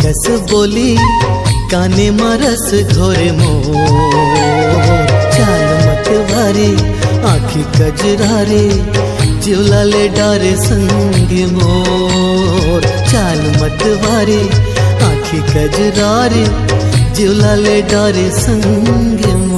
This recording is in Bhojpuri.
कस बोली काने मरस घोरे मोर। चाल मतवारे आँखी कजरारे जिवला ले डारे संग मोर। चाल मतवारे आँखी कजरारे जिवला ले डारे संग मोर।